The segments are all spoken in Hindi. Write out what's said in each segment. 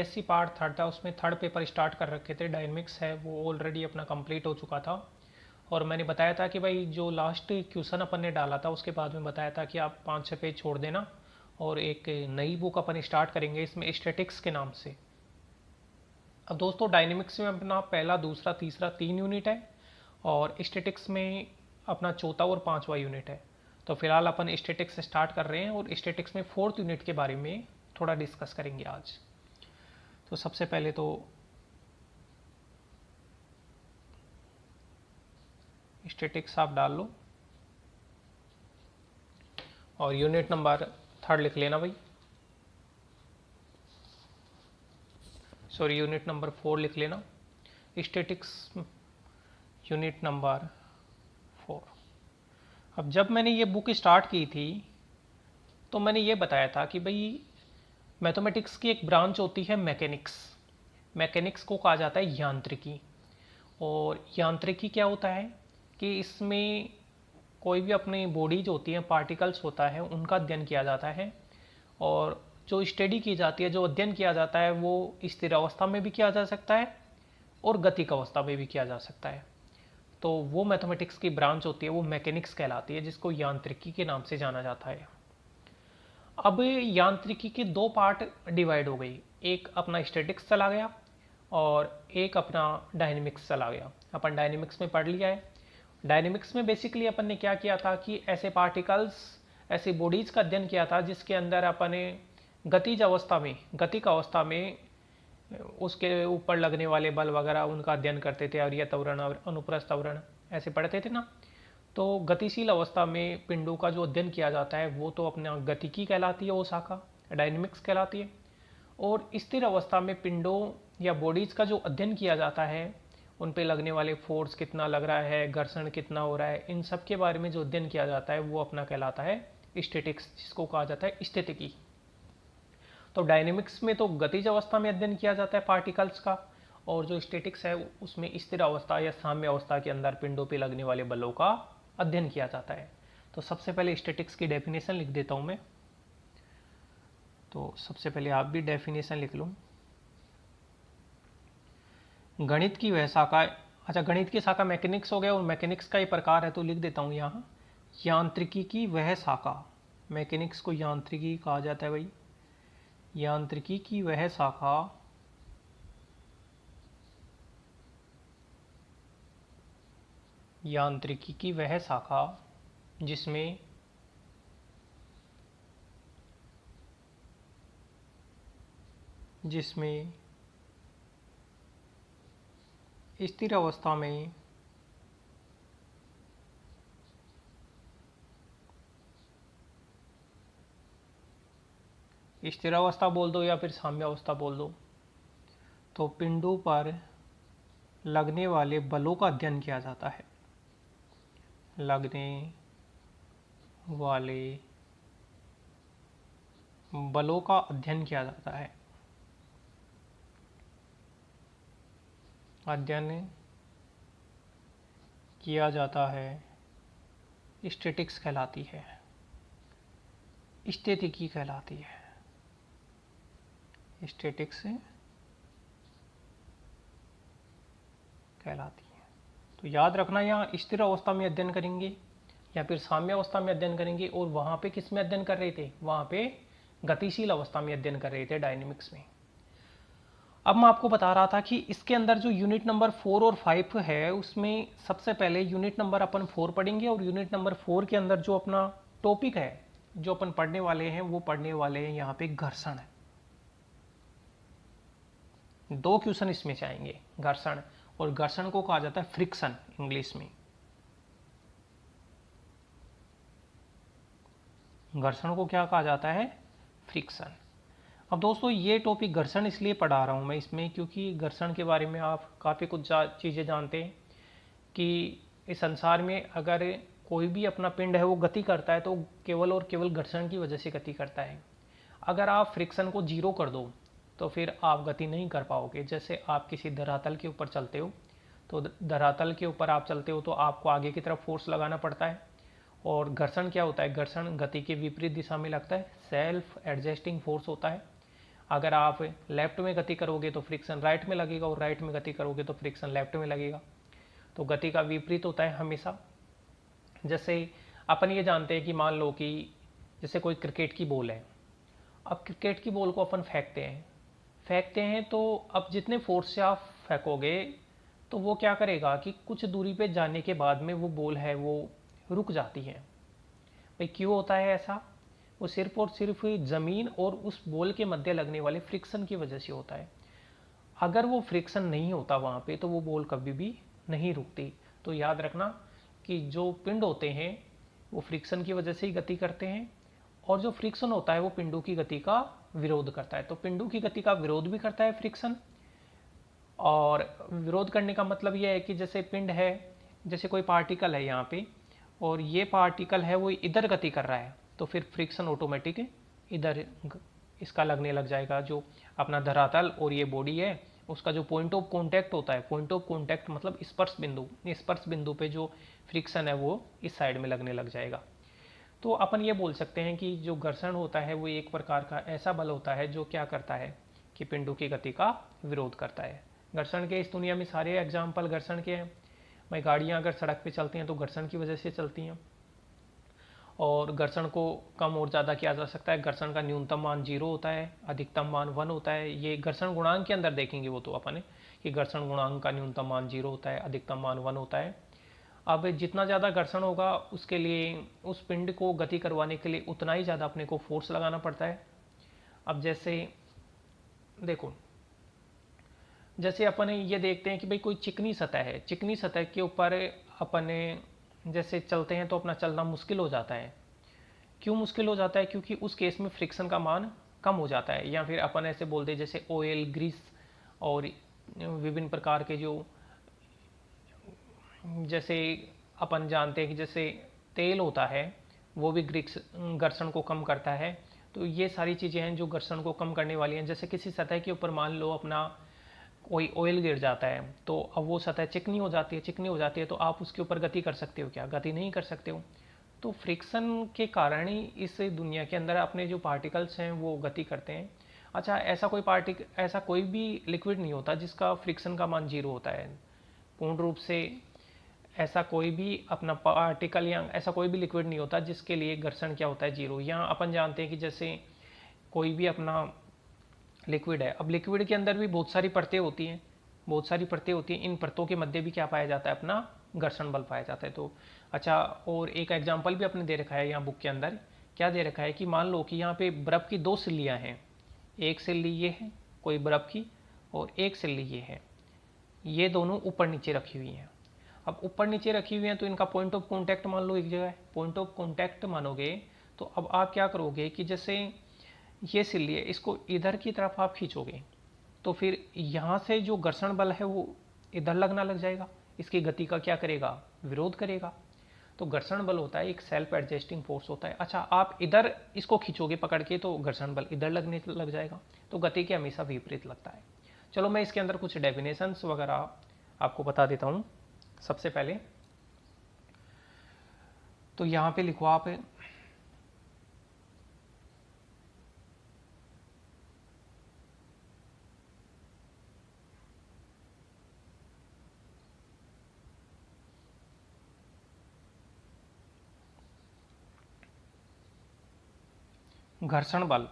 एससी पार्ट थर्ड था, उसमें थर्ड पेपर स्टार्ट कर रखे थे, डायनेमिक्स है वो ऑलरेडी अपना कंप्लीट हो चुका था। और मैंने बताया था कि भाई जो लास्ट क्वेश्चन अपन ने डाला था उसके बाद में बताया था कि आप 5-6 पेज छोड़ देना और एक नई बुक अपन स्टार्ट करेंगे इसमें स्टैटिक्स के नाम से। अब दोस्तों डायनेमिक्स में अपना पहला दूसरा तीसरा 3 यूनिट है और स्टैटिक्स में अपना चौथा और पांचवा यूनिट है। तो फिलहाल अपन स्टैटिक्स स्टार्ट कर रहे हैं और स्टैटिक्स में फोर्थ यूनिट के बारे में थोड़ा डिस्कस करेंगे आज। तो सबसे पहले तो स्टैटिक्स आप डाल लो और यूनिट नंबर थर्ड लिख लेना भाई, सॉरी यूनिट नंबर 4 लिख लेना, स्टैटिक्स यूनिट नंबर 4। अब जब मैंने ये बुक स्टार्ट की थी तो मैंने ये बताया था कि भाई मैथमेटिक्स की एक ब्रांच होती है मैकेनिक्स। मैकेनिक्स को कहा जाता है यांत्रिकी। और यांत्रिकी क्या होता है कि इसमें कोई भी अपनी बॉडीज होती हैं, पार्टिकल्स होता है, उनका अध्ययन किया जाता है। और जो स्टडी की जाती है, जो अध्ययन किया जाता है, वो स्थिर अवस्था में भी किया जा सकता है और गतिक अवस्था में भी किया जा सकता है। तो वो मैथमेटिक्स की ब्रांच होती है, वो मैकेनिक्स कहलाती है, जिसको यांत्रिकी के नाम से जाना जाता है। अब यांत्रिकी के दो पार्ट डिवाइड हो गई, एक अपना स्टैटिक्स चला गया और एक अपना डायनेमिक्स चला गया। अपन डायनेमिक्स में पढ़ लिया है। डायनेमिक्स में बेसिकली अपन ने क्या किया था कि ऐसे पार्टिकल्स, ऐसी बॉडीज का अध्ययन किया था जिसके अंदर अपन ने गतिज अवस्था में, गतिक अवस्था में उसके ऊपर लगने वाले बल वगैरह उनका अध्ययन करते थे, और यह त्वरण और अनुप्रस्थ त्वरण ऐसे पढ़ते थे ना। तो गतिशील अवस्था में पिंडों का जो अध्ययन किया जाता है वो तो अपना गतिकी कहलाती है, वो शाखा डायनेमिक्स कहलाती है। और स्थिर अवस्था में पिंडों या बॉडीज का जो अध्ययन किया जाता है, उन पे लगने वाले फोर्स कितना लग रहा है, घर्षण कितना हो रहा है, इन सब के बारे में जो अध्ययन किया जाता है वो अपना कहलाता है स्टैटिक्स, जिसको कहा जाता है स्थितिकी। तो डायनेमिक्स में तो गतिज अवस्था में अध्ययन किया जाता है पार्टिकल्स का, और जो स्टैटिक्स है उसमें स्थिर अवस्था या साम्य अवस्था के अंदर पिंडों पे लगने वाले बलों का अध्ययन किया जाता है। तो सबसे पहले स्टैटिक्स की डेफिनेशन लिख देता हूं मैं। तो सबसे पहले आप भी डेफिनेशन लिख लो। गणित की वह शाखा, अच्छा गणित की शाखा मैकेनिक्स हो गया और मैकेनिक्स का ही प्रकार है, तो लिख देता हूं यहाँ यांत्रिकी की वह शाखा। मैकेनिक्स को यांत्रिकी कहा जाता है भाई। यांत्रिकी की वह शाखा यांत्रिकी की वह शाखा जिसमें स्थिर अवस्था में स्थिर अवस्था बोल दो या फिर साम्य अवस्था बोल दो, तो पिंडों पर लगने वाले बलों का अध्ययन किया जाता है। लगने वाले बलों का अध्ययन किया जाता है। अध्ययन किया जाता है, स्टैटिक्स कहलाती है, स्थितिकी कहलाती है। स्टैटिक्स कहलाती है। तो याद रखना, यहाँ स्थिर अवस्था में अध्ययन करेंगे या फिर साम्य अवस्था में अध्ययन करेंगे, और वहाँ पे किस में अध्ययन कर रहे थे, वहाँ पे गतिशील अवस्था में अध्ययन कर रहे थे डायनेमिक्स में। अब मैं आपको बता रहा था कि इसके अंदर जो यूनिट नंबर 4 और 5 है, उसमें सबसे पहले यूनिट नंबर अपन 4 पढ़ेंगे, और यूनिट नंबर 4 के अंदर जो अपना टॉपिक है जो अपन पढ़ने वाले हैं, वो पढ़ने वाले हैं यहाँ पे घर्षण है। 2 क्वेश्चन इसमें से आएंगे, घर्षण, और घर्षण को कहा जाता है फ्रिक्शन इंग्लिश में। घर्षण को क्या कहा जाता है, फ्रिक्शन। अब दोस्तों ये टॉपिक घर्षण इसलिए पढ़ा रहा हूँ मैं इसमें, क्योंकि घर्षण के बारे में आप काफ़ी कुछ चीज़ें जानते हैं कि इस संसार में अगर कोई भी अपना पिंड है वो गति करता है तो केवल और केवल घर्षण की वजह से गति करता है। अगर आप फ्रिक्शन को जीरो कर दो तो फिर आप गति नहीं कर पाओगे। जैसे आप किसी धरातल के ऊपर चलते हो, तो धरातल के ऊपर आप चलते हो तो आपको आगे की तरफ फोर्स लगाना पड़ता है, और घर्षण क्या होता है, घर्षण गति के विपरीत दिशा में लगता है, सेल्फ एडजस्टिंग फोर्स होता है। अगर आप लेफ्ट में गति करोगे तो फ्रिक्शन राइट में लगेगा, और राइट में गति करोगे तो फ्रिक्शन लेफ्ट में लगेगा। तो गति का विपरीत होता है हमेशा। जैसे अपन ये जानते हैं कि मान लो कि जैसे कोई क्रिकेट की बॉल है, अब क्रिकेट की बॉल को अपन फेंकते हैं तो अब जितने फोर्स से आप फेंकोगे तो वो क्या करेगा कि कुछ दूरी पे जाने के बाद में वो बॉल है वो रुक जाती है। भाई क्यों होता है ऐसा? वो सिर्फ और सिर्फ ज़मीन और उस बॉल के मध्य लगने वाले फ्रिक्शन की वजह से होता है। अगर वो फ्रिक्शन नहीं होता वहाँ पे तो वो बॉल कभी भी नहीं रुकती। तो याद रखना कि जो पिंड होते हैं वो फ्रिक्शन की वजह से ही गति करते हैं, और जो फ्रिक्शन होता है वो पिंडों की गति का विरोध करता है। तो पिंडों की गति का विरोध भी करता है फ्रिक्शन। और विरोध करने का मतलब यह है कि जैसे पिंड है, जैसे कोई पार्टिकल है यहाँ पे, और ये पार्टिकल है वो इधर गति कर रहा है, तो फिर फ्रिक्शन ऑटोमेटिक इधर इसका लगने लग जाएगा। जो अपना धरातल और ये बॉडी है उसका जो पॉइंट ऑफ कांटेक्ट होता है, पॉइंट ऑफ कांटेक्ट मतलब स्पर्श बिंदु पे जो फ्रिक्शन है वो इस साइड में लगने लग जाएगा। तो अपन ये बोल सकते हैं कि जो घर्षण होता है वो एक प्रकार का ऐसा बल होता है जो क्या करता है कि पिंडों की गति का विरोध करता है। घर्षण के इस दुनिया में सारे एग्जाम्पल घर्षण के हैं। भाई गाड़ियाँ अगर सड़क पे चलती हैं तो घर्षण की वजह से चलती हैं, और घर्षण को कम और ज़्यादा किया जा सकता है। घर्षण का न्यूनतम मान 0 होता है, अधिकतम मान 1 होता है। ये घर्षण गुणांक के अंदर देखेंगे वो तो अपन कि घर्षण गुणांक का न्यूनतम मान 0 होता है, अधिकतम मान 1 होता है। अब जितना ज़्यादा घर्षण होगा उसके लिए उस पिंड को गति करवाने के लिए उतना ही ज़्यादा अपने को फोर्स लगाना पड़ता है। अब जैसे देखो, जैसे अपन ये देखते हैं कि भाई कोई चिकनी सतह है, चिकनी सतह के ऊपर अपने जैसे चलते हैं तो अपना चलना मुश्किल हो जाता है। क्यों मुश्किल हो जाता है? क्योंकि उस केस में फ्रिक्शन का मान कम हो जाता है। या फिर अपन ऐसे बोलते हैं जैसे ऑयल, ग्रीस और विभिन्न प्रकार के जो, जैसे अपन जानते हैं कि जैसे तेल होता है वो भी घर्षण को कम करता है। तो ये सारी चीज़ें हैं जो घर्षण को कम करने वाली हैं। जैसे किसी सतह के ऊपर मान लो अपना कोई ऑयल गिर जाता है तो अब वो सतह चिकनी हो जाती है तो आप उसके ऊपर गति कर सकते हो क्या? गति नहीं कर सकते हो। तो फ्रिक्शन के कारण ही इस दुनिया के अंदर अपने जो पार्टिकल्स हैं वो गति करते हैं। अच्छा, ऐसा कोई भी लिक्विड नहीं होता जिसका फ्रिक्शन का मान 0 होता है। पूर्ण रूप से ऐसा कोई भी अपना पार्टिकल या ऐसा कोई भी लिक्विड नहीं होता जिसके लिए घर्षण क्या होता है 0। यहाँ अपन जानते हैं कि जैसे कोई भी अपना लिक्विड है, अब लिक्विड के अंदर भी बहुत सारी परतें होती हैं, इन परतों के मध्य भी क्या पाया जाता है? अपना घर्षण बल पाया जाता है। तो अच्छा, और एक एग्जाम्पल भी अपने दे रखा है यहाँ बुक के अंदर। क्या दे रखा है कि मान लो कि यहाँ पे बर्फ़ की 2 सिल्लियाँ हैं, एक सिल्ली ये है कोई बर्फ़ की और एक सिल्ली ये है, ये दोनों ऊपर नीचे रखी हुई हैं। अब ऊपर नीचे रखी हुई हैं तो इनका पॉइंट ऑफ कॉन्टैक्ट मान लो एक जगह है, पॉइंट ऑफ कॉन्टैक्ट मानोगे तो अब आप क्या करोगे कि जैसे ये सिल्ली है इसको इधर की तरफ आप खींचोगे तो फिर यहाँ से जो घर्षण बल है वो इधर लगना लग जाएगा, इसकी गति का क्या करेगा? विरोध करेगा। तो घर्षण बल होता है एक सेल्फ एडजस्टिंग फोर्स होता है। अच्छा, आप इधर इसको खींचोगे पकड़ के तो घर्षण बल इधर लगने लग जाएगा। तो गति के हमेशा विपरीत लगता है। चलो मैं इसके अंदर कुछ डेफिनेशंस वगैरह आपको बता देता हूँ। सबसे पहले तो यहाँ पे लिखो आप घर्षण बल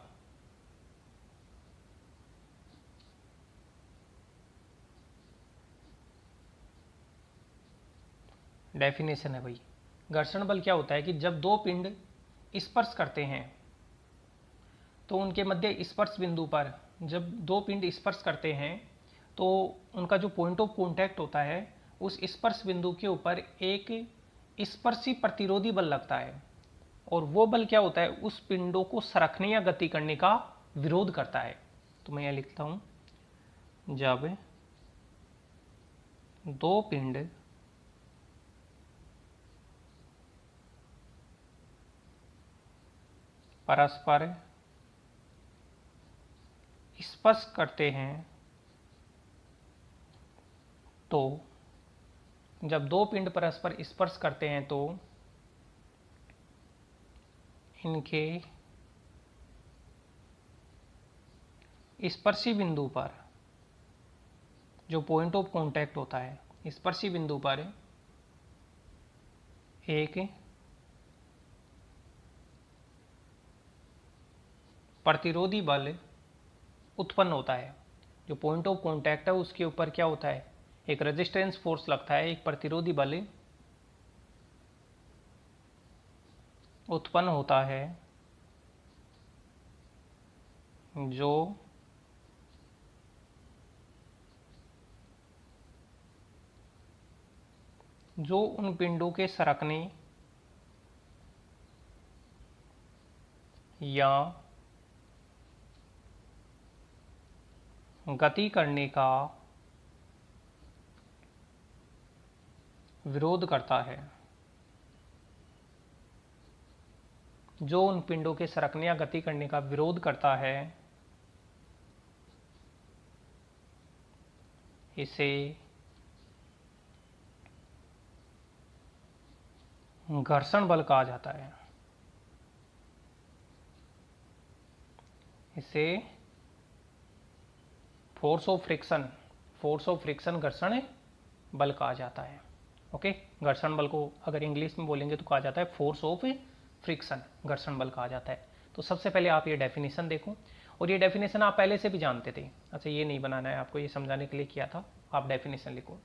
डेफिनेशन है भाई। घर्षण बल क्या होता है कि जब दो पिंड स्पर्श करते हैं तो उनके मध्य स्पर्श बिंदु पर, जब दो पिंड स्पर्श करते हैं तो उनका जो पॉइंट ऑफ कांटेक्ट होता है उस स्पर्श बिंदु के ऊपर एक स्पर्शी प्रतिरोधी बल लगता है, और वो बल क्या होता है? उस पिंडों को सरकने या गति करने का विरोध करता है। तो मैं यह लिखता हूं, जब दो पिंड परस्पर स्पर्श करते हैं तो, जब दो पिंड परस्पर स्पर्श करते हैं तो इनके स्पर्शी बिंदु पर, जो पॉइंट ऑफ कांटेक्ट होता है, स्पर्शी बिंदु पर एक प्रतिरोधी बल उत्पन्न होता है। जो पॉइंट ऑफ कांटेक्ट है उसके ऊपर क्या होता है, एक रेजिस्टेंस फोर्स लगता है, एक प्रतिरोधी बल उत्पन्न होता है जो उन पिंडों के सरकने या गति करने का विरोध करता है, जो उन पिंडों के सरकने या गति करने का विरोध करता है, इसे घर्षण बल कहा जाता है। इसे फोर्स ऑफ फ्रिक्शन घर्षण बल कहा जाता है। ओके, घर्षण बल को अगर इंग्लिश में बोलेंगे तो कहा जाता है फोर्स ऑफ फ्रिक्शन, घर्षण बल कहा जाता है। तो सबसे पहले आप ये डेफिनेशन देखो, और ये डेफिनेशन आप पहले से भी जानते थे। अच्छा, ये नहीं बनाना है आपको, ये समझाने के लिए किया था। आप डेफिनेशन लिखो।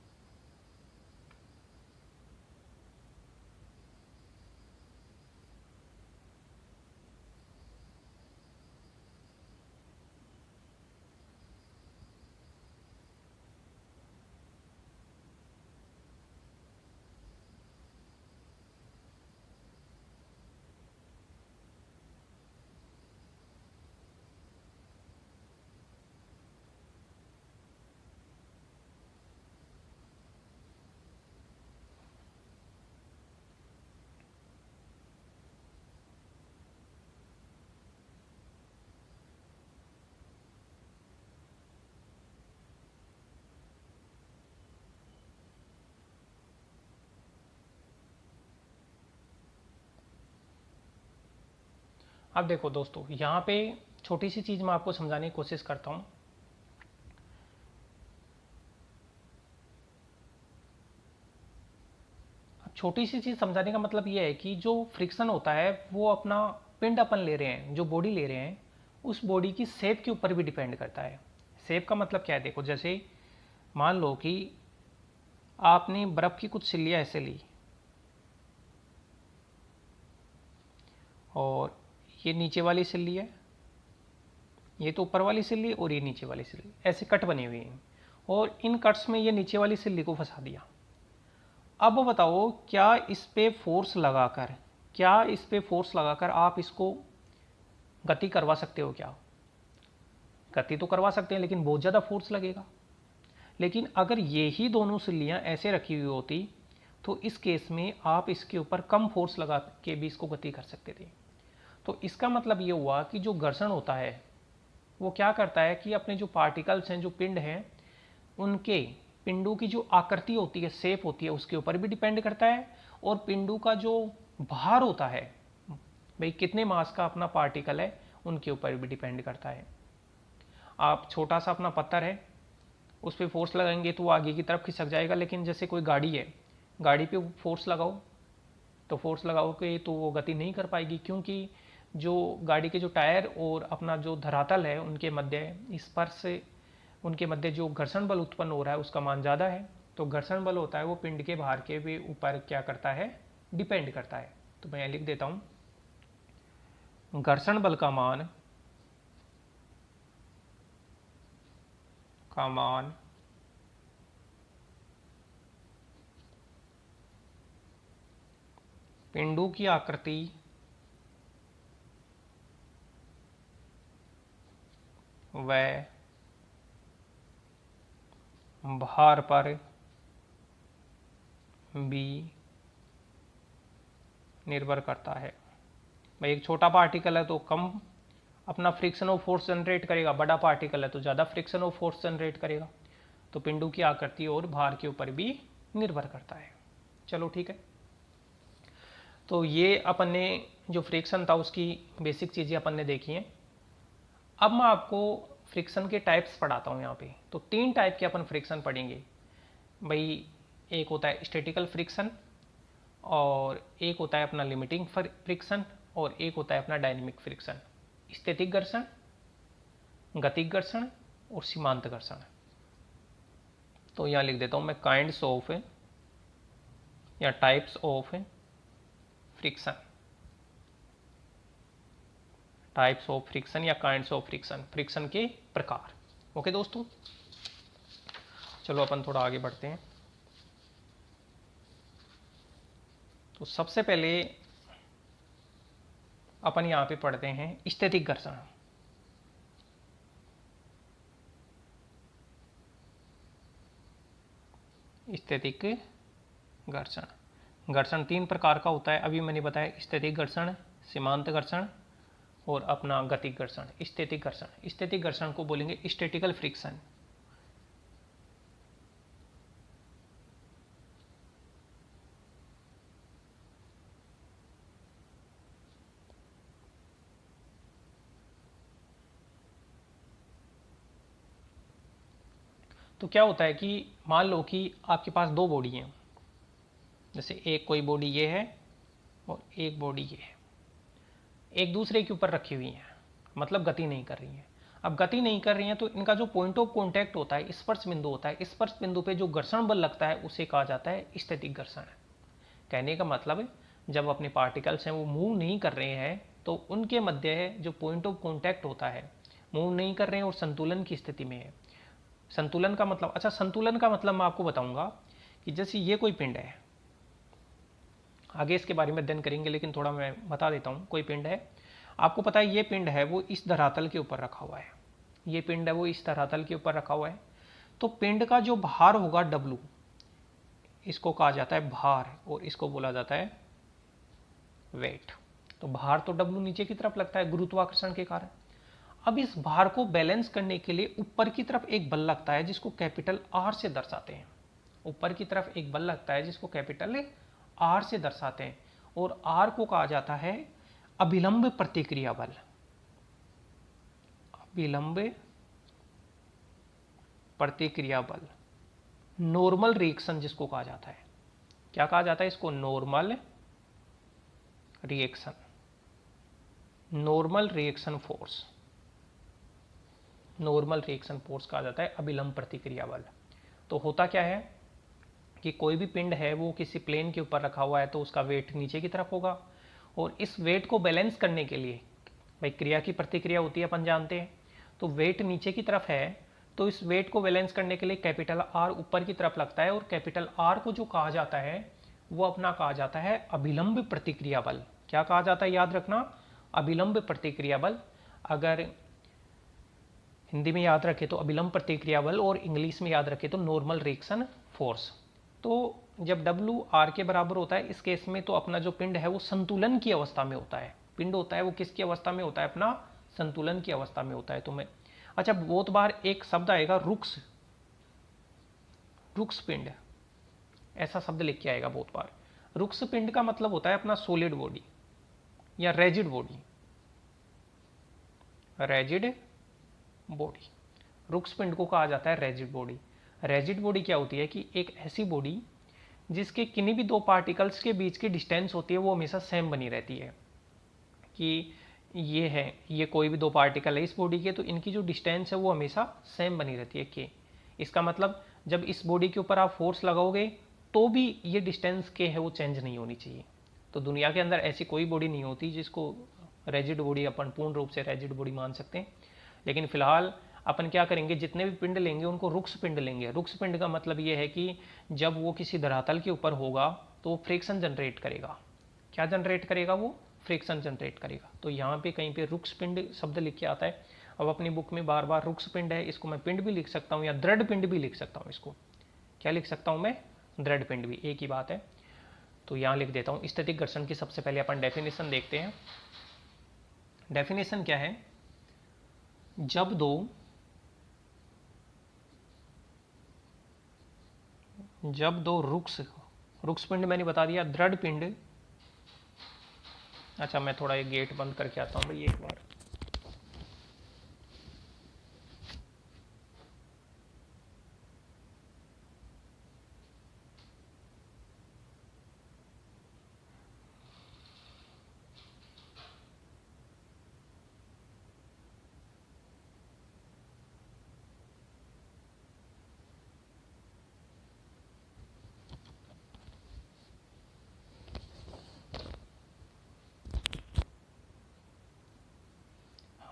अब देखो दोस्तों, यहाँ पे छोटी सी चीज मैं आपको समझाने की कोशिश करता हूँ। छोटी सी चीज समझाने का मतलब ये है कि जो फ्रिक्शन होता है वो अपना पिंड अपन ले रहे हैं, जो बॉडी ले रहे हैं, उस बॉडी की शेप के ऊपर भी डिपेंड करता है। शेप का मतलब क्या है, देखो जैसे मान लो कि आपने बर्फ की कुछ सिल्लियाँ ऐसे ली, और ये नीचे वाली सिल्ली है, ये तो ऊपर वाली सिल्ली और ये नीचे वाली सिल्ली, ऐसे कट बनी हुई हैं, और इन कट्स में ये नीचे वाली सिल्ली को फंसा दिया। अब बताओ, क्या इस पे फोर्स लगाकर आप इसको गति करवा सकते हो क्या? गति तो करवा सकते हैं, लेकिन बहुत ज़्यादा फोर्स लगेगा। लेकिन अगर ये ही दोनों सिल्लियाँ ऐसे रखी हुई होती तो इस केस में आप इसके ऊपर कम फोर्स लगा के भी इसको गति कर सकते थे। तो इसका मतलब ये हुआ कि जो घर्षण होता है वो क्या करता है कि अपने जो पार्टिकल्स हैं, जो पिंड हैं, उनके पिंडों की जो आकृति होती है, शेप होती है, उसके ऊपर भी डिपेंड करता है। और पिंडों का जो भार होता है, भाई कितने मास का अपना पार्टिकल है, उनके ऊपर भी डिपेंड करता है। आप छोटा सा अपना पत्थर है, उस पर फोर्स लगाएंगे तो वो आगे की तरफ खिसक जाएगा। लेकिन जैसे कोई गाड़ी है, गाड़ी पे फोर्स लगाओ के तो वो गति नहीं कर पाएगी, क्योंकि जो गाड़ी के जो टायर और अपना जो धरातल है उनके मध्य स्पर्श से, उनके मध्य जो घर्षण बल उत्पन्न हो रहा है उसका मान ज़्यादा है। तो घर्षण बल होता है वो पिंड के भार के भी ऊपर क्या करता है, डिपेंड करता है। तो मैं लिख देता हूँ, घर्षण बल का मान पिंडों की आकृति व भार पर भी निर्भर करता है। भाई एक छोटा पार्टिकल है तो कम अपना फ्रिक्शन ऑफ फोर्स जनरेट करेगा, बड़ा पार्टिकल है तो ज़्यादा फ्रिक्शन ऑफ फोर्स जनरेट करेगा। तो पिंडों की आकृति और भार के ऊपर भी निर्भर करता है। चलो ठीक है, तो ये अपन ने जो फ्रिक्शन था उसकी बेसिक चीज़ें अपन ने देखी हैं। अब मैं आपको फ्रिक्शन के टाइप्स पढ़ाता हूँ यहाँ पे। तो 3 टाइप के अपन फ्रिक्शन पढ़ेंगे भाई। एक होता है स्टैटिकल फ्रिक्शन, और एक होता है अपना लिमिटिंग फ्रिक्शन, और एक होता है अपना डायनेमिक फ्रिक्शन। स्थैतिक घर्षण, गतिक घर्षण और सीमांत घर्षण। तो यहाँ लिख देता हूँ मैं काइंड्स ऑफ या types of friction, types of friction या काइंड्स ऑफ फ्रिक्शन, फ्रिक्शन के प्रकार। ओके दोस्तों, चलो अपन थोड़ा आगे बढ़ते हैं। तो सबसे पहले अपन यहाँ पे पढ़ते हैं स्थैतिक घर्षण। स्थैतिक घर्षण, घर्षण 3 प्रकार का होता है, अभी मैंने बताया, स्थैतिक घर्षण, सीमांत घर्षण और अपना गतिक घर्षण। स्थैतिक घर्षण, स्थैतिक घर्षण को बोलेंगे स्टैटिकल फ्रिक्शन। तो क्या होता है कि मान लो कि आपके पास 2 बॉडी हैं, जैसे एक कोई बॉडी ये है और एक बॉडी ये है, एक दूसरे के ऊपर रखी हुई हैं, मतलब गति नहीं कर रही हैं। अब गति नहीं कर रही हैं तो इनका जो पॉइंट ऑफ कॉन्टैक्ट होता है, स्पर्श बिंदु होता है, स्पर्श बिंदु पे जो घर्षण बल लगता है उसे कहा जाता है स्थैतिक घर्षण। कहने का मतलब जब अपने पार्टिकल्स हैं वो मूव नहीं कर रहे हैं तो उनके मध्य जो पॉइंट ऑफ कॉन्टैक्ट होता है, मूव नहीं कर रहे हैं और संतुलन की स्थिति में है। संतुलन का मतलब, अच्छा संतुलन का मतलब मैं आपको बताऊंगा कि जैसे ये कोई पिंड है, आगे इसके बारे में अध्ययन करेंगे लेकिन थोड़ा मैं बता देता हूँ। कोई पिंड है, आपको पता है ये पिंड है वो इस धरातल के ऊपर रखा हुआ है, ये पिंड है वो इस धरातल के ऊपर रखा हुआ है। तो पिंड का जो भार होगा W, इसको कहा जाता है भार और इसको बोला जाता है वेट। तो भार तो W नीचे की तरफ लगता है गुरुत्वाकर्षण के कारण। अब इस भार को बैलेंस करने के लिए ऊपर की तरफ एक बल लगता है जिसको कैपिटल R से दर्शाते हैं। ऊपर की तरफ एक बल लगता है जिसको कैपिटल R से दर्शाते हैं और R को कहा जाता है अभिलंब प्रतिक्रिया बल। अभिलंब प्रतिक्रिया बल, नॉर्मल रिएक्शन जिसको कहा जाता है। क्या कहा जाता है इसको? Normal reaction, normal reaction force, normal reaction force कहा जाता है अभिलंब प्रतिक्रिया बल। तो होता क्या है कि कोई भी पिंड है वो किसी प्लेन के ऊपर रखा हुआ है तो उसका वेट नीचे की तरफ होगा, और इस वेट को बैलेंस करने के लिए, भाई क्रिया की प्रतिक्रिया होती है अपन जानते हैं, तो वेट नीचे की तरफ है तो इस वेट को बैलेंस करने के लिए कैपिटल R ऊपर की तरफ लगता है, और कैपिटल R को जो कहा जाता है वो अपना कहा जाता है अभिलंब प्रतिक्रिया बल। क्या कहा जाता है याद रखना? अभिलंब प्रतिक्रिया बल। अगर हिंदी में याद रखे तो अभिलंब प्रतिक्रिया बल, और इंग्लिश में याद रखे तो नॉर्मल रिएक्शन फोर्स। तो जब W R के बराबर होता है इस केस में, तो अपना जो पिंड है वो संतुलन की अवस्था में होता है। पिंड होता है वो किसकी अवस्था में होता है? अपना संतुलन की अवस्था में होता है। तो मैं, अच्छा बहुत बार एक शब्द आएगा रुक्ष, रुक्ष पिंड, ऐसा शब्द लिख के आएगा बहुत बार। रुक्ष पिंड का मतलब होता है अपना सॉलिड बॉडी या रेजिड बॉडी, रेजिड बॉडी। रुक्ष पिंड को कहा जाता है रेजिड बॉडी। रेजिड बॉडी क्या होती है कि एक ऐसी बॉडी जिसके किन्हीं भी 2 पार्टिकल्स के बीच की डिस्टेंस होती है वो हमेशा सेम बनी रहती है। कि ये है, ये कोई भी 2 पार्टिकल है इस बॉडी के, तो इनकी जो डिस्टेंस है वो हमेशा सेम बनी रहती है के। इसका मतलब जब इस बॉडी के ऊपर आप फोर्स लगाओगे तो भी ये डिस्टेंस के है वो चेंज नहीं होनी चाहिए। तो दुनिया के अंदर ऐसी कोई बॉडी नहीं होती जिसको रेजिड बॉडी अपन पूर्ण रूप से रेजिड बॉडी मान सकते हैं। लेकिन फिलहाल अपन क्या करेंगे, जितने भी पिंड लेंगे उनको रुक्ष पिंड लेंगे। रुक्ष पिंड का मतलब ये है कि जब वो किसी धरातल के ऊपर होगा तो वो फ्रिक्शन जनरेट करेगा। क्या जनरेट करेगा? वो फ्रिक्शन जनरेट करेगा। तो यहाँ पे कहीं पे रुक्ष पिंड शब्द लिख के आता है। अब अपनी बुक में बार बार रुक्ष पिंड है, इसको मैं पिंड भी लिख सकता हूँ या दृढ़ पिंड भी लिख सकता हूँ। इसको क्या लिख सकता हूँ मैं? दृढ़ पिंड भी, एक ही बात है। तो यहाँ लिख देता हूँ। स्थैतिक घर्षण की सबसे पहले अपन डेफिनेशन देखते हैं। डेफिनेशन क्या है? जब दो रुक्ष पिंड मैंने बता दिया, दृढ़ पिंड। अच्छा मैं थोड़ा ये गेट बंद करके आता हूँ भाई एक बार।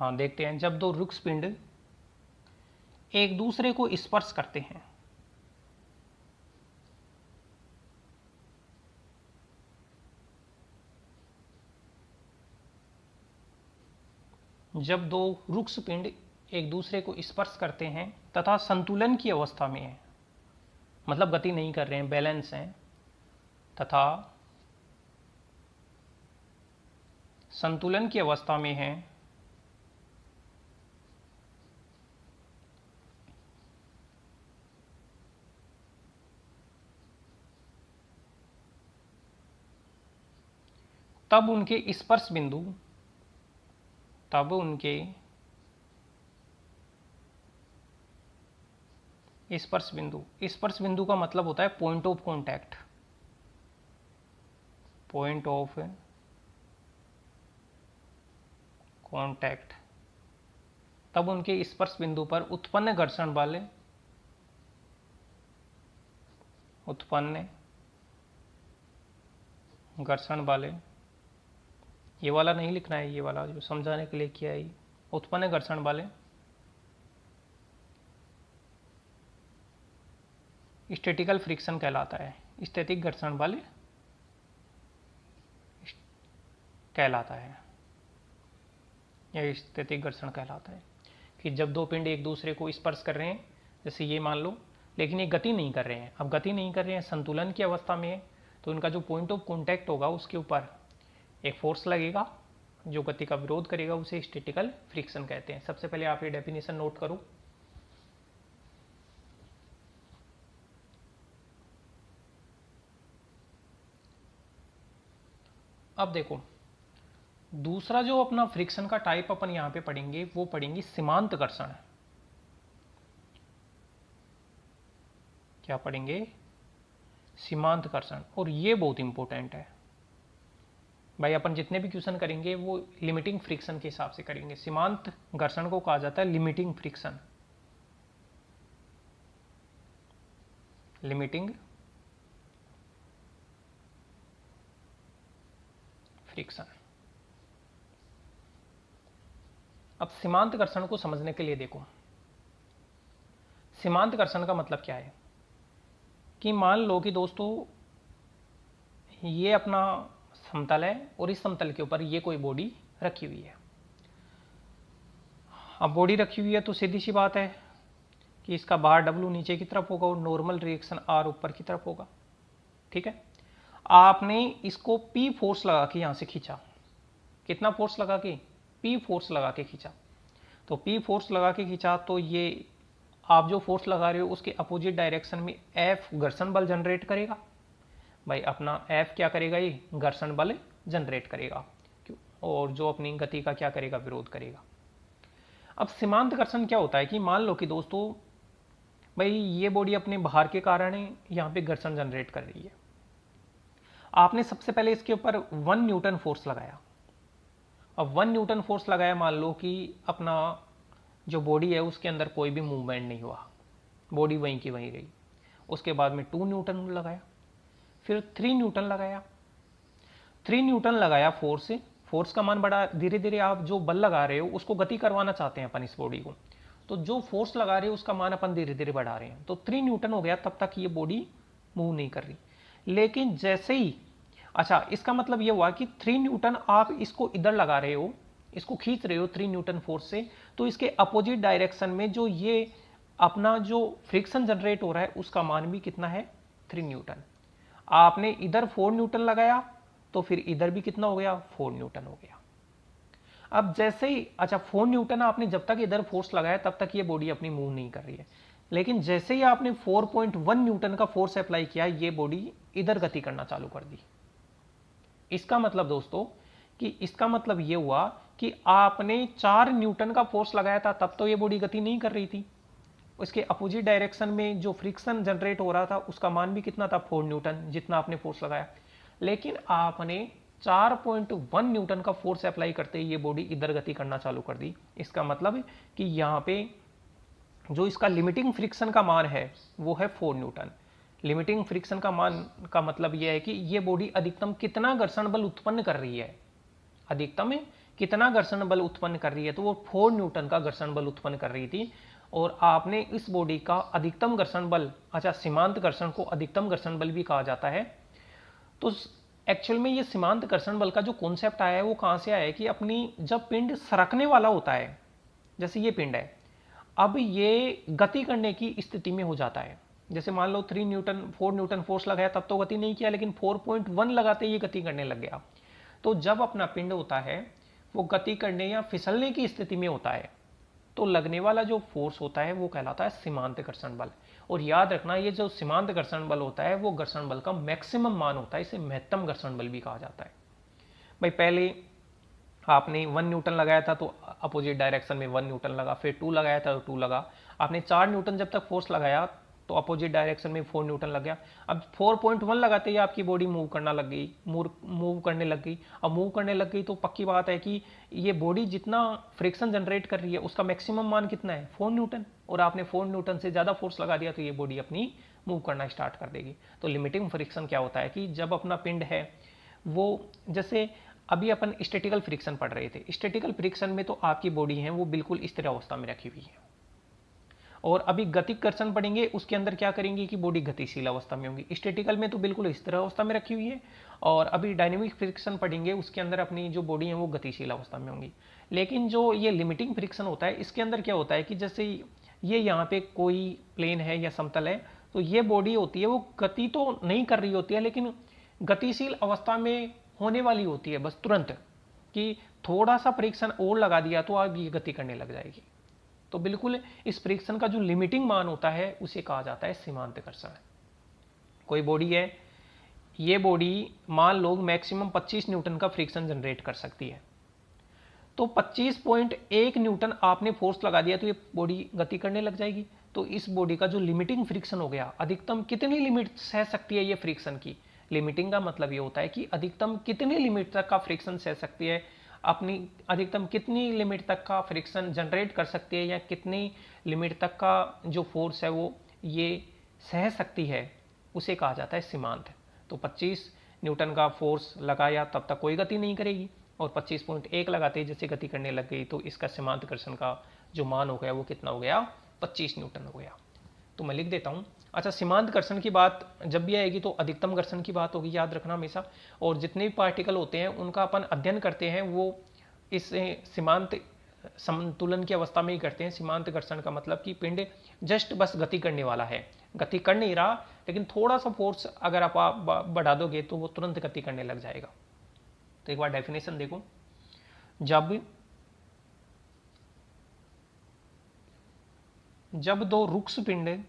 हाँ देखते हैं, जब दो रुक्ष पिंड एक दूसरे को स्पर्श करते हैं, जब दो रुक्ष पिंड एक दूसरे को स्पर्श करते हैं तथा संतुलन की अवस्था में है, मतलब गति नहीं कर रहे हैं, बैलेंस हैं, तथा संतुलन की अवस्था में है, तब उनके स्पर्श बिंदु, तब उनके स्पर्श बिंदु, स्पर्श बिंदु का मतलब होता है point of contact, point of contact, तब उनके स्पर्श बिंदु पर उत्पन्न घर्षण बल, उत्पन्न घर्षण बल, ये वाला नहीं लिखना है, ये वाला जो समझाने के लिए किया है, उत्पन्न घर्षण बल स्टैटिकल फ्रिक्शन कहलाता है, स्थैतिक घर्षण बल कहलाता है, यह स्थैतिक घर्षण कहलाता है। कि जब दो पिंड एक दूसरे को स्पर्श कर रहे हैं, जैसे ये मान लो, लेकिन ये गति नहीं कर रहे हैं, अब गति नहीं कर रहे हैं, संतुलन की अवस्था में है, तो इनका जो पॉइंट ऑफ कॉन्टैक्ट होगा उसके ऊपर एक फोर्स लगेगा जो गति का विरोध करेगा, उसे स्टैटिकल फ्रिक्शन कहते हैं। सबसे पहले आप ये डेफिनेशन नोट करो। अब देखो, दूसरा जो अपना फ्रिक्शन का टाइप अपन यहां पे पढ़ेंगे वो पढ़ेंगे सीमांत घर्षण। क्या पढ़ेंगे? सीमांत घर्षण। और ये बहुत इंपॉर्टेंट है भाई, अपन जितने भी क्वेश्चन करेंगे वो लिमिटिंग फ्रिक्शन के हिसाब से करेंगे। सीमांत घर्षण को कहा जाता है लिमिटिंग फ्रिक्शन, लिमिटिंग फ्रिक्शन। अब सीमांत घर्षण को समझने के लिए देखो, सीमांत घर्षण का मतलब क्या है कि मान लो कि दोस्तों ये अपना समतल है और इस समतल के ऊपर ये कोई बॉडी रखी हुई है। अब बॉडी रखी हुई है तो सीधी सी बात है कि इसका बार W नीचे की तरफ होगा और नॉर्मल रिएक्शन R ऊपर की तरफ होगा। ठीक है, आपने इसको P फोर्स लगा के यहां से खींचा। कितना फोर्स लगा के? P फोर्स लगा के खींचा। तो P फोर्स लगा के खींचा तो ये आप जो फोर्स लगा रहे हो उसके अपोजिट डायरेक्शन में F घर्षण बल जनरेट करेगा। भाई अपना F क्या करेगा? ये घर्षण बल जनरेट करेगा और जो अपनी गति का क्या करेगा? विरोध करेगा। अब सीमांत घर्षण क्या होता है कि मान लो कि दोस्तों भाई ये बॉडी अपने भार के कारण यहाँ पे घर्षण जनरेट कर रही है। आपने सबसे पहले इसके ऊपर 1 न्यूटन फोर्स लगाया। अब 1 न्यूटन फोर्स लगाया, मान लो कि अपना जो बॉडी है उसके अंदर कोई भी मूवमेंट नहीं हुआ, बॉडी वहीं की वहीं रही। उसके बाद में 2 न्यूटन लगाया, फिर 3 न्यूटन लगाया। 3 न्यूटन लगाया फोर्स का मान बढ़ा। धीरे धीरे आप जो बल लगा रहे हो उसको गति करवाना चाहते हैं अपन इस बॉडी को, तो जो फोर्स लगा रहे हो उसका मान अपन धीरे धीरे बढ़ा रहे हैं। तो 3 न्यूटन हो गया, तब तक ये बॉडी मूव नहीं कर रही। लेकिन जैसे ही, अच्छा इसका मतलब ये हुआ कि 3 न्यूटन आप इसको इधर लगा रहे हो, इसको खींच रहे हो 3 न्यूटन फोर्स से, तो इसके अपोजिट डायरेक्शन में जो ये अपना जो फ्रिक्शन जनरेट हो रहा है उसका मान भी कितना है? 3 न्यूटन। आपने इधर 4 न्यूटन लगाया तो फिर इधर भी कितना हो गया? 4 न्यूटन हो गया। अब जैसे ही, अच्छा 4 न्यूटन आपने जब तक इधर फोर्स लगाया तब तक ये बॉडी अपनी मूव नहीं कर रही है, लेकिन जैसे ही आपने 4.1 न्यूटन का फोर्स अप्लाई किया ये बॉडी इधर गति करना चालू कर दी। इसका मतलब दोस्तों कि इसका मतलब ये हुआ कि आपने 4 न्यूटन का फोर्स लगाया था तब तो ये बॉडी गति नहीं कर रही थी। उसके अपोजिट डायरेक्शन में जो फ्रिक्शन जनरेट हो रहा था उसका मान भी कितना था? 4 न्यूटन, जितना आपने फोर्स लगाया। लेकिन आपने 4.1 न्यूटन का फोर्स अप्लाई करते ही ये बॉडी इधर गति करना चालू कर दी। इसका मतलब कि यहाँ पे जो इसका लिमिटिंग फ्रिक्शन का मान है वो है 4 न्यूटन। लिमिटिंग फ्रिक्शन का मान का मतलब यह है कि ये बॉडी अधिकतम कितना घर्षण बल उत्पन्न कर रही है, अधिकतम कितना घर्षण बल उत्पन्न कर रही है, तो वो 4 न्यूटन का घर्षण बल उत्पन्न कर रही थी। और आपने इस बॉडी का अधिकतम घर्षण बल, अच्छा सीमांत घर्षण को अधिकतम घर्षण बल भी कहा जाता है। तो एक्चुअल में ये सीमांत घर्षण बल का जो कॉन्सेप्ट आया है वो कहाँ से आया है कि अपनी जब पिंड सरकने वाला होता है, जैसे ये पिंड है, अब ये गति करने की स्थिति में हो जाता है। जैसे मान लो 4 न्यूटन फोर्स लगाया तब तो गति नहीं किया, लेकिन 4.1 लगाते ये गति करने लग गया। तो जब अपना पिंड होता है वो गति करने या फिसलने की स्थिति में होता है, तो लगने वाला जो फोर्स होता है वो कहलाता है सीमांत घर्षण बल। और याद रखना, ये जो सीमांत घर्षण बल होता है वो घर्षण बल का मैक्सिमम मान होता है, इसे महत्तम घर्षण बल भी कहा जाता है। भाई पहले आपने 1 न्यूटन लगाया था तो अपोजिट डायरेक्शन में 1 न्यूटन लगा, फिर 2 लगाया था तो 2 लगा। आपने 4 न्यूटन जब तक फोर्स लगाया तो अपोजिट डायरेक्शन में 4 न्यूटन लग गया। अब 4.1 लगाते ही आपकी बॉडी मूव करना लग गई, मूव करने लग गई। अब मूव करने लग गई तो पक्की बात है कि ये बॉडी जितना फ्रिक्शन जनरेट कर रही है उसका मैक्सिमम मान कितना है, 4 न्यूटन। और आपने 4 न्यूटन से ज़्यादा फोर्स लगा दिया तो ये बॉडी अपनी मूव करना स्टार्ट कर देगी। तो लिमिटिंग फ्रिक्शन क्या होता है कि जब अपना पिंड है वो, जैसे अभी अपन स्टैटिकल फ्रिक्शन पढ़ रहे थे, स्टैटिकल फ्रिक्शन में तो आपकी बॉडी है वो बिल्कुल स्थिर अवस्था में रखी हुई है। और अभी गतिक घर्षण पढ़ेंगे उसके अंदर क्या करेंगे कि बॉडी गतिशील अवस्था में होगी। स्टैटिकल में तो बिल्कुल स्थिर अवस्था में रखी हुई है। और अभी डायनेमिक फ्रिक्शन पढ़ेंगे उसके अंदर अपनी जो बॉडी है वो गतिशील अवस्था में होंगी। लेकिन जो ये लिमिटिंग फ्रिक्शन होता है इसके अंदर क्या होता है कि जैसे ये यहाँ पे कोई प्लेन है या समतल है, तो ये बॉडी होती है वो गति तो नहीं कर रही होती है, लेकिन गतिशील अवस्था में होने वाली होती है बस तुरंत, कि थोड़ा सा फ्रिक्शन और लगा दिया तो अब ये गति करने लग जाएगी। तो बिल्कुल इस फ्रिक्शन का जो लिमिटिंग मान होता है उसे कहा जाता है सीमांत घर्षण। कोई बॉडी है, ये बॉडी मान लो मैक्सिमम 25 न्यूटन का फ्रिक्शन जनरेट कर सकती है, तो 25.1 न्यूटन आपने फोर्स लगा दिया तो ये बॉडी गति करने लग जाएगी। तो इस बॉडी का जो लिमिटिंग फ्रिक्शन हो गया, अधिकतम कितनी लिमिट सह सकती है ये फ्रिक्शन की, लिमिटिंग का मतलब ये होता है कि अधिकतम कितनी लिमिट तक का फ्रिक्शन सह सकती है, अपनी अधिकतम कितनी लिमिट तक का फ्रिक्शन जनरेट कर सकती है, या कितनी लिमिट तक का जो फोर्स है वो ये सह सकती है, उसे कहा जाता है सीमांत। तो 25 न्यूटन का फोर्स लगाया तब तक कोई गति नहीं करेगी, और 25.1 लगाते ही जैसे गति करने लग गई तो इसका सीमांत घर्षण का जो मान हो गया वो कितना हो गया, 25 न्यूटन हो गया। तो मैं लिख देता हूँ। अच्छा, सीमांत घर्षण की बात जब भी आएगी तो अधिकतम घर्षण की बात होगी, याद रखना हमेशा। और जितने भी पार्टिकल होते हैं उनका अपन अध्ययन करते हैं वो इस सीमांत संतुलन की अवस्था में ही करते हैं। सीमांत घर्षण का मतलब कि पिंड जस्ट बस गति करने वाला है, गति कर नहीं रहा, लेकिन थोड़ा सा फोर्स अगर आप बढ़ा दोगे तो वो तुरंत गति करने लग जाएगा। तो एक बार डेफिनेशन देखो, जब दो रुक्ष पिंड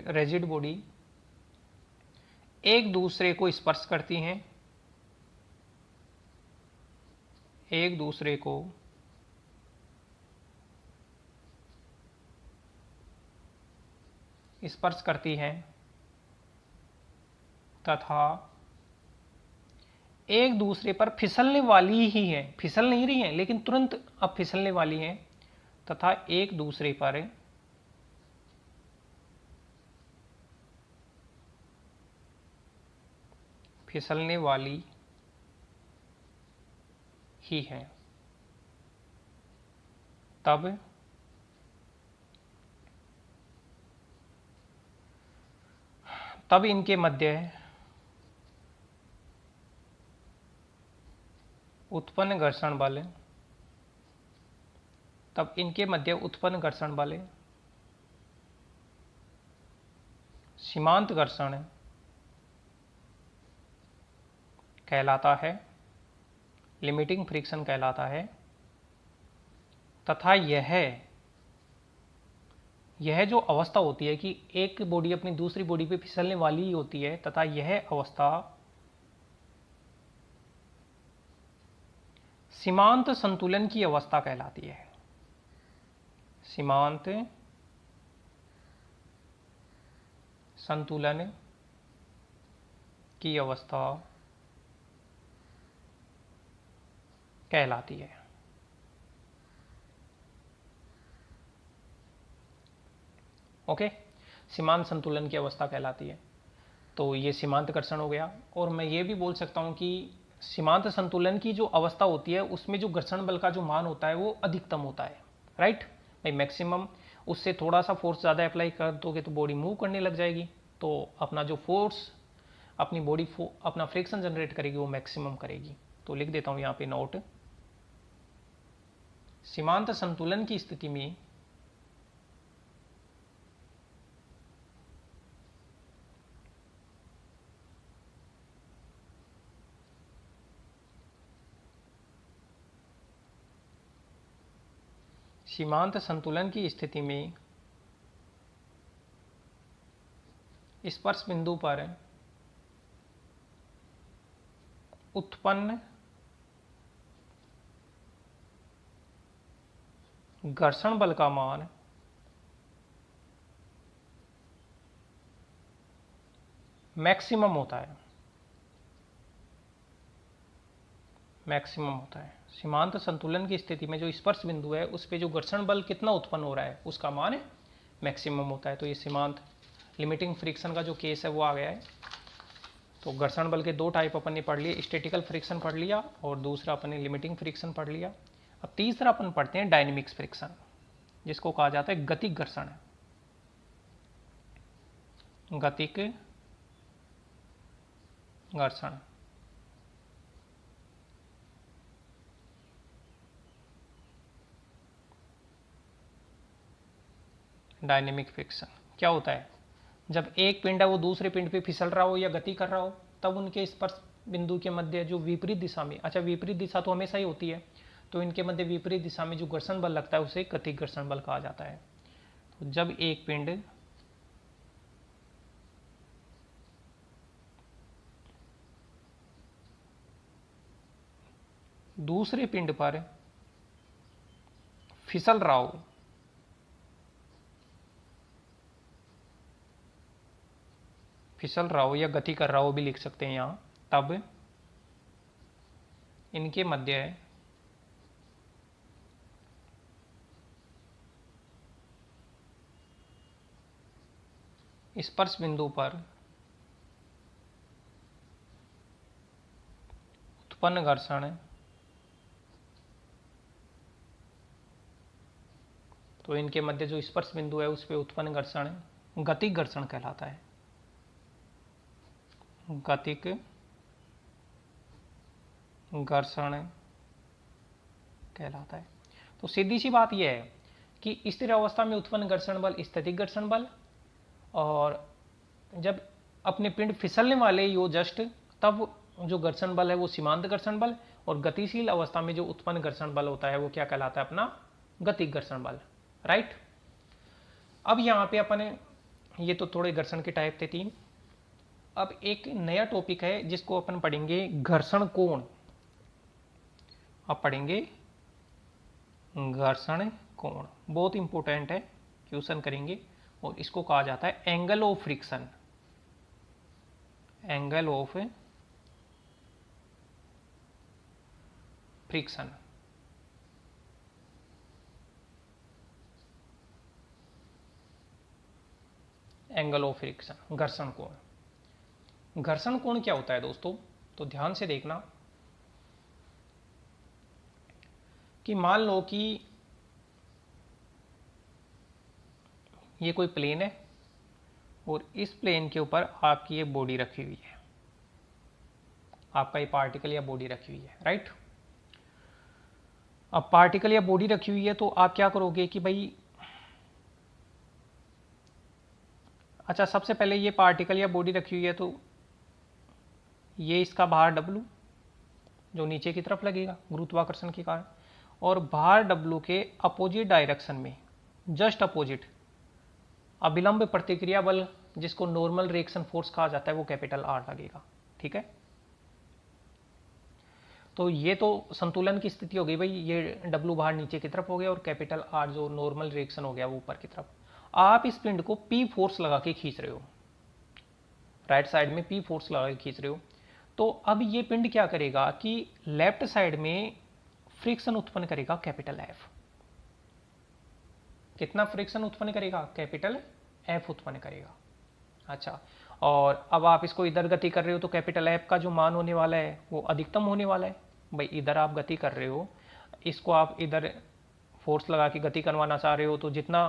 रिजिड बॉडी एक दूसरे को स्पर्श करती हैं, एक दूसरे को स्पर्श करती हैं तथा एक दूसरे पर फिसलने वाली ही है, फिसल नहीं रही हैं लेकिन तुरंत अब फिसलने वाली हैं, तथा एक दूसरे पर फिसलने वाली ही है, तब इनके मध्य उत्पन्न घर्षण बल, तब इनके मध्य उत्पन्न घर्षण बल सीमांत घर्षण कहलाता है, लिमिटिंग फ्रिक्शन कहलाता है। तथा यह जो अवस्था होती है कि एक बॉडी अपनी दूसरी बॉडी पे फिसलने वाली ही होती है, तथा यह अवस्था सीमांत संतुलन की अवस्था कहलाती है। सीमांत संतुलन की अवस्था कहलाती है। ओके, सीमांत संतुलन की अवस्था कहलाती है। तो ये सीमांत घर्षण हो गया। और मैं ये भी बोल सकता हूँ कि सीमांत संतुलन की जो अवस्था होती है उसमें जो घर्षण बल का जो मान होता है वो अधिकतम होता है, राइट भाई। मैक्सिमम उससे थोड़ा सा फोर्स ज़्यादा अप्लाई कर दोगे तो बॉडी मूव करने लग जाएगी, तो अपना जो फोर्स अपनी बॉडी अपना फ्रिक्शन जनरेट करेगी वो मैक्सिमम करेगी। तो लिख देता हूँ यहाँ पे नोट, सीमांत संतुलन की स्थिति में सीमांत संतुलन की स्थिति में स्पर्श बिंदु पर उत्पन्न घर्षण बल का मान मैक्सिमम होता है, मैक्सिमम होता है। सीमांत संतुलन की स्थिति में जो स्पर्श बिंदु है उस पे जो घर्षण बल कितना उत्पन्न हो रहा है उसका मान मैक्सिमम होता है। तो ये सीमांत लिमिटिंग फ्रिक्शन का जो केस है वो आ गया है। तो घर्षण बल के दो टाइप अपन ने पढ़ लिए, स्टैटिकल फ्रिक्शन पढ़ लिया और दूसरा अपन ने लिमिटिंग फ्रिक्शन पढ़ लिया। अब तीसरा अपन पढ़ते हैं डायनेमिक्स फ्रिक्शन, जिसको कहा जाता है गतिक घर्षण। गतिक घर्षण डायनेमिक फ्रिक्शन क्या होता है? जब एक पिंड है वो दूसरे पिंड पे फिसल रहा हो या गति कर रहा हो तब उनके स्पर्श बिंदु के मध्य जो विपरीत दिशा में, अच्छा विपरीत दिशा तो हमेशा ही होती है, तो इनके मध्य विपरीत दिशा में जो घर्षण बल लगता है उसे गतिक घर्षण बल कहा जाता है। तो जब एक पिंड दूसरे पिंड पर फिसल रहा हो या गति कर रहा हो भी लिख सकते हैं यहां, तब इनके मध्य स्पर्श बिंदु पर उत्पन्न घर्षण, तो इनके मध्य जो स्पर्श बिंदु है उस पर उत्पन्न घर्षण गतिक घर्षण कहलाता है, गतिक घर्षण कहलाता है। तो सीधी सी बात यह है कि स्थिर अवस्था में उत्पन्न घर्षण बल स्थैतिक घर्षण बल, और जब अपने पिंड फिसलने वाले ही हो जस्ट तब जो घर्षण बल है वो सीमांत घर्षण बल, और गतिशील अवस्था में जो उत्पन्न घर्षण बल होता है वो क्या कहलाता है? अपना गतिक घर्षण बल, राइट। अब यहाँ पे अपन ये तो थोड़े घर्षण के टाइप थे तीन। अब एक नया टॉपिक है जिसको अपन पढ़ेंगे घर्षण कोण। अब पढ़ेंगे घर्षण कोण, बहुत इंपॉर्टेंट है, क्वेश्चन करेंगे, और इसको कहा जाता है angle of friction, angle of friction. Angle of friction, घर्षण कोण। घर्षण कोण क्या होता है दोस्तों? तो ध्यान से देखना कि मान लो कि ये कोई प्लेन है और इस प्लेन के ऊपर आपकी ये बॉडी रखी हुई है, आपका ये पार्टिकल या बॉडी रखी हुई है, राइट। अब पार्टिकल या बॉडी रखी हुई है तो आप क्या करोगे कि भाई, अच्छा सबसे पहले ये पार्टिकल या बॉडी रखी हुई है तो ये इसका भार W जो नीचे की तरफ लगेगा गुरुत्वाकर्षण के कारण, और भार W के अपोजिट डायरेक्शन में जस्ट अपोजिट अभिलंब प्रतिक्रिया बल जिसको नॉर्मल रिएक्शन फोर्स कहा जाता है वो कैपिटल R लगेगा, ठीक है। तो ये तो संतुलन की स्थिति हो गई भाई, ये W बाहर नीचे की तरफ हो गया और कैपिटल R जो नॉर्मल रिएक्शन हो गया वो ऊपर की तरफ। आप इस पिंड को P फोर्स लगा के खींच रहे हो, राइट साइड में P फोर्स लगा के खींच रहे हो, तो अब ये पिंड क्या करेगा कि लेफ्ट साइड में फ्रिक्शन उत्पन्न करेगा कैपिटल F। कितना फ्रिक्शन उत्पन्न करेगा? कैपिटल F उत्पन्न करेगा, अच्छा, और अब आप इसको इधर गति कर रहे हो तो कैपिटल एफ का जो मान होने वाला है वो अधिकतम होने वाला है। भाई इधर आप गति कर रहे हो, इसको आप इधर फोर्स लगा के गति करवाना चाह रहे हो, तो जितना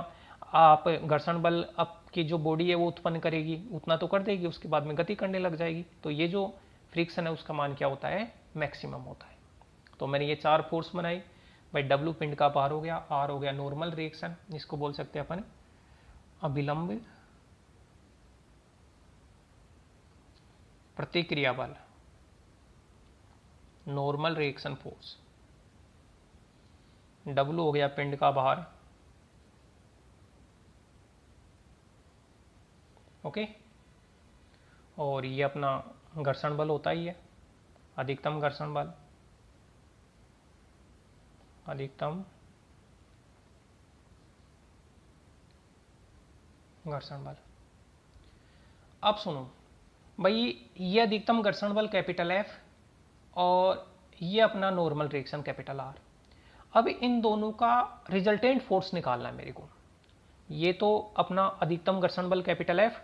आप घर्षण बल आपकी जो बॉडी है वो उत्पन्न करेगी उतना तो कर देगी, उसके बाद में गति करने लग जाएगी। तो ये जो फ्रिक्शन है उसका मान क्या होता है, मैक्सिमम होता है। तो मैंने ये 4 फोर्स बनाई। भाई डब्ल्यू पिंड का भार हो गया, आर हो गया नॉर्मल रिएक्शन, इसको बोल सकते हैं अपन अभिलंब प्रतिक्रिया बल, नॉर्मल रिएक्शन फोर्स। डब्ल्यू हो गया पिंड का भार, ओके। और ये अपना घर्षण बल होता ही है, अधिकतम घर्षण बल, अधिकतम घर्षण बल। अब सुनो भाई, ये अधिकतम घर्षण बल कैपिटल एफ और ये अपना नॉर्मल रिएक्शन कैपिटल आर। अब इन दोनों का रिजल्टेंट फोर्स निकालना है मेरे को। ये तो अपना अधिकतम घर्षण बल कैपिटल एफ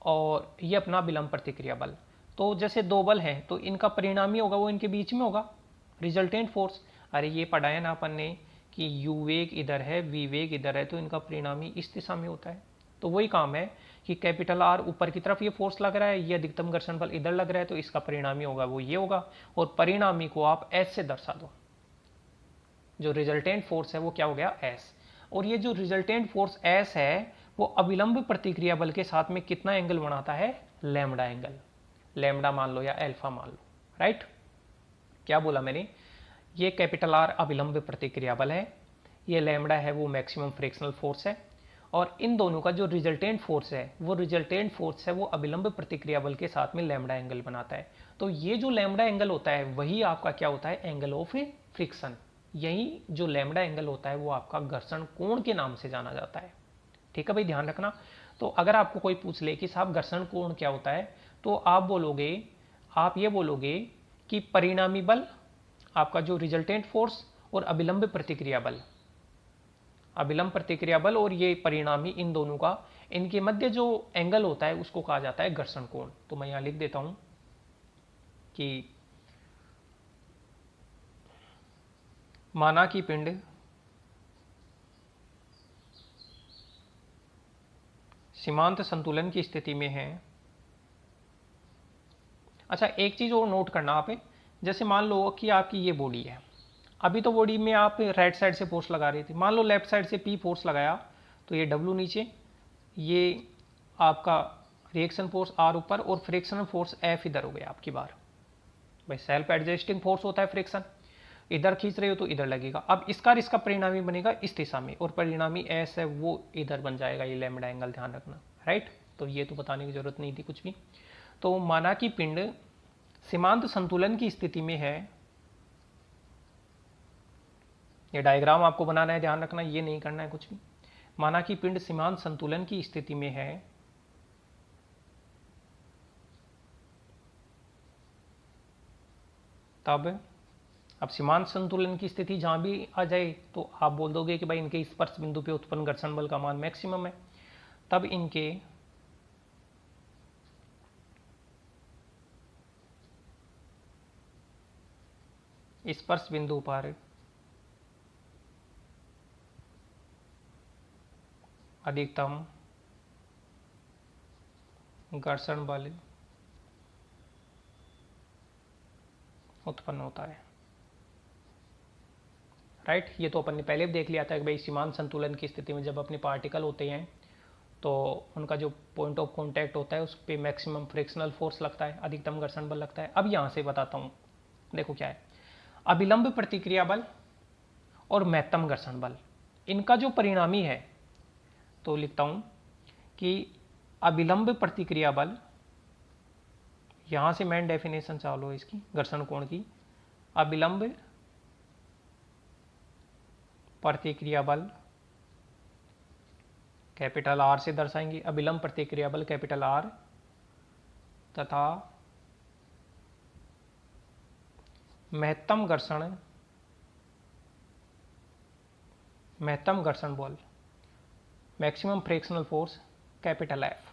और ये अपना विलंब प्रतिक्रिया बल। तो जैसे दो बल हैं तो इनका परिणामी होगा वो इनके बीच में होगा, रिजल्टेंट फोर्स। अरे ये पढ़ाया ना अपन ने कि यू वेग इधर है, वी वेग इधर है, तो इनका परिणामी इस दिशा में होता है। तो वही काम है कि कैपिटल आर ऊपर की तरफ ये फोर्स लग रहा है, ये अधिकतम घर्षण बल इधर लग रहा है, तो इसका परिणामी होगा वो ये होगा। और परिणामी को आप एस से दर्शा दो, जो रिजल्टेंट फोर्स है वो क्या हो गया, एस। और ये जो रिजल्टेंट फोर्स एस है वो अविलंब प्रतिक्रिया बल के साथ में कितना एंगल बनाता है, लैम्डा एंगल। लैम्डा मान लो या अल्फा मान लो, राइट। क्या बोला मैंने, ये कैपिटल आर अविलंब प्रतिक्रिया बल है, ये लैम्डा है वो मैक्सिमम फ्रिक्शनल फोर्स है, और इन दोनों का जो रिजल्टेंट फोर्स है वो रिजल्टेंट फोर्स है वो अविलंब प्रतिक्रिया बल के साथ में लैम्डा एंगल बनाता है। तो ये जो लैम्डा एंगल होता है वही आपका क्या होता है, एंगल ऑफ फ्रिक्शन। यही जो लैम्डा एंगल होता है वो आपका घर्षण कोण के नाम से जाना जाता है। ठीक है भाई, ध्यान रखना। तो अगर आपको कोई पूछ ले कि साहब घर्षण कोण क्या होता है, तो आप बोलोगे, आप ये बोलोगे कि परिणामी बल आपका जो रिजल्टेंट फोर्स और अविलंब प्रतिक्रिया बल, अविलंब प्रतिक्रिया बल और ये परिणामी, इन दोनों का, इनके मध्य जो एंगल होता है उसको कहा जाता है घर्षण कोण। तो मैं यहां लिख देता हूं कि माना कि पिंड सीमांत संतुलन की स्थिति में है। अच्छा, एक चीज और नोट करना आप, जैसे मान लो कि आपकी ये बॉडी है, अभी तो बॉडी में आप राइट साइड से फोर्स लगा रहे थे, मान लो लेफ्ट साइड से पी फोर्स लगाया, तो ये डब्ल्यू नीचे, ये आपका रिएक्शन फोर्स आर ऊपर और फ्रिक्शनल फोर्स एफ इधर हो गया आपकी बार। भाई सेल्फ एडजस्टिंग फोर्स होता है फ्रिक्शन, इधर खींच रहे हो तो इधर लगेगा। अब इसका परिणामी बनेगा इस दिशा में, और परिणामी एस है वो इधर बन जाएगा, ये लैम्डा एंगल, ध्यान रखना, राइट। तो ये तो बताने की जरूरत नहीं थी कुछ भी। तो माना कि पिंड सीमांत संतुलन की स्थिति में है, ये डायग्राम आपको बनाना है, ध्यान रखना, ये नहीं करना है कुछ भी। माना कि पिंड सीमांत संतुलन की स्थिति में है, तब अब सीमांत संतुलन की स्थिति जहां भी आ जाए तो आप बोल दोगे कि भाई इनके स्पर्श बिंदु पे उत्पन्न घर्षण बल का मान मैक्सिमम है। तब इनके स्पर्श बिंदु पर अधिकतम घर्षण बल उत्पन्न होता है, राइट। ये तो अपन ने पहले भी देख लिया था कि भाई सीमांत संतुलन की स्थिति में जब अपने पार्टिकल होते हैं तो उनका जो पॉइंट ऑफ कांटेक्ट होता है उस पर मैक्सिमम फ्रिक्शनल फोर्स लगता है, अधिकतम घर्षण बल लगता है। अब यहाँ से बताता हूँ, देखो क्या है, अभिलंब प्रतिक्रिया बल और महत्तम घर्षण बल, इनका जो परिणामी है, तो लिखता हूँ कि अभिलंब प्रतिक्रिया बल, यहाँ से मेन डेफिनेशन चालू है इसकी घर्षण कोण की, अभिलंब प्रतिक्रिया बल कैपिटल आर से दर्शाएंगे, अभिलंब प्रतिक्रिया बल कैपिटल आर तथा महत्तम घर्षण बल, maximum frictional force capital F.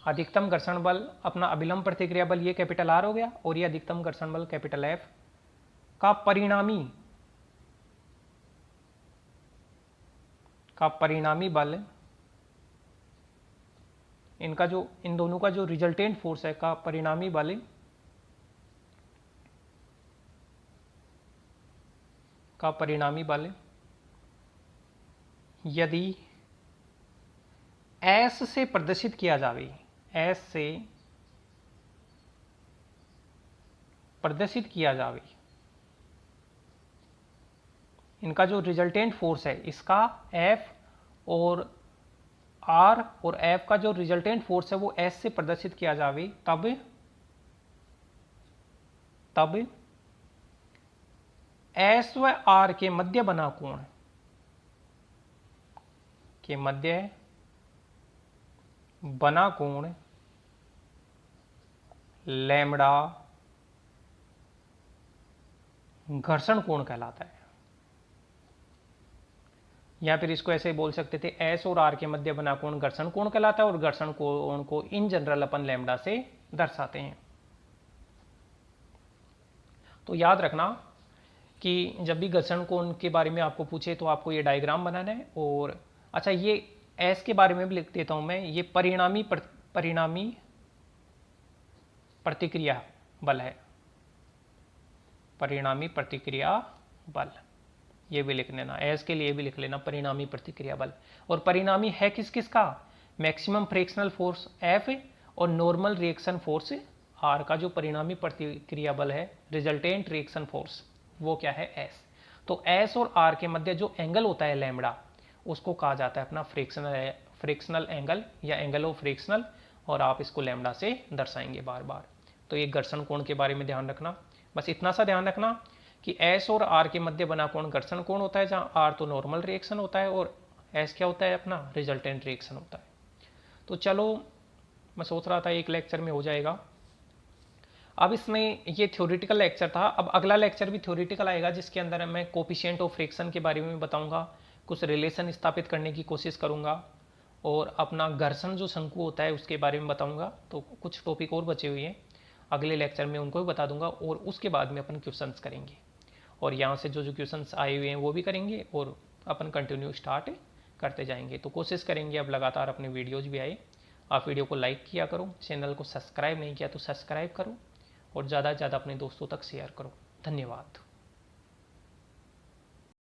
अधिकतम घर्षण बल अपना अभिलंब प्रतिक्रिया बल ये कैपिटल आर हो गया, और ये अधिकतम घर्षण बल कैपिटल एफ का परिणामी बल, इनका जो इन दोनों का जो रिजल्टेंट फोर्स है का परिणामी बल यदि एस से प्रदर्शित किया जावे, एस से प्रदर्शित किया जावे, इनका जो रिजल्टेंट फोर्स है इसका एफ और आर और एफ का जो रिजल्टेंट फोर्स है वो एस से प्रदर्शित किया जावे, तब एस व आर के मध्य बना कोण के मध्य बना कोण लैम्बडा घर्षण कोण कहलाता है। या फिर इसको ऐसे बोल सकते थे, एस और आर के मध्य बना कोण घर्षण कोण कहलाता है, और घर्षण कोण को इन जनरल अपन लैम्बडा से दर्शाते हैं। तो याद रखना कि जब भी घर्षण कोण के बारे में आपको पूछे तो आपको ये डायग्राम बनाना है। और अच्छा, ये एस के बारे में भी लिख देता हूं मैं, ये परिणामी प्रतिक्रिया बल है, परिणामी प्रतिक्रिया बल, ये भी लिख लेना, एस के लिए भी लिख लेना परिणामी प्रतिक्रिया बल। और परिणामी है किस किस का, मैक्सिमम फ्रिक्शनल फोर्स एफ और नॉर्मल रिएक्शन फोर्स आर का जो परिणामी प्रतिक्रिया बल है, रिजल्टेंट रिएक्शन फोर्स, वो क्या है, एस। तो एस और आर के मध्य जो एंगल होता है लैम्बडा, उसको कहा जाता है अपना फ्रिक्शनल एंगल या एंगल ऑफ फ्रिक्शनल, और आप इसको लैम्बडा से दर्शाएंगे बार बार। तो ये घर्षण कोण के बारे में ध्यान रखना, बस इतना सा ध्यान रखना कि एस और आर के मध्य बना कोण घर्षण कोण होता है, जहां आर तो नॉर्मल रिएक्शन होता है और एस क्या होता है अपना रिजल्टेंट रिएक्शन होता है। तो चलो, मैं सोच रहा था एक लेक्चर में हो जाएगा। अब इसमें ये थ्योरेटिकल लेक्चर था, अब अगला लेक्चर भी थ्योरेटिकल आएगा, जिसके अंदर मैं कोफिशिएंट ऑफ फ्रिक्शन के बारे में बताऊंगा, कुछ रिलेशन स्थापित करने की कोशिश करूंगा, और अपना घर्षण जो शंकु होता है उसके बारे में बताऊंगा। तो कुछ टॉपिक और बचे हुए हैं, अगले लेक्चर में उनको भी बता दूंगा, और उसके बाद में अपन क्वेश्चंस करेंगे, और यहाँ से जो क्वेश्चंस आए हुए हैं वो भी करेंगे, और अपन कंटिन्यू स्टार्ट करते जाएंगे। तो कोशिश करेंगे अब लगातार अपने वीडियोज भी आए। आप वीडियो को लाइक किया करो, चैनल को सब्सक्राइब नहीं किया तो सब्सक्राइब करो, और ज़्यादा से ज़्यादा अपने दोस्तों तक शेयर करो। धन्यवाद।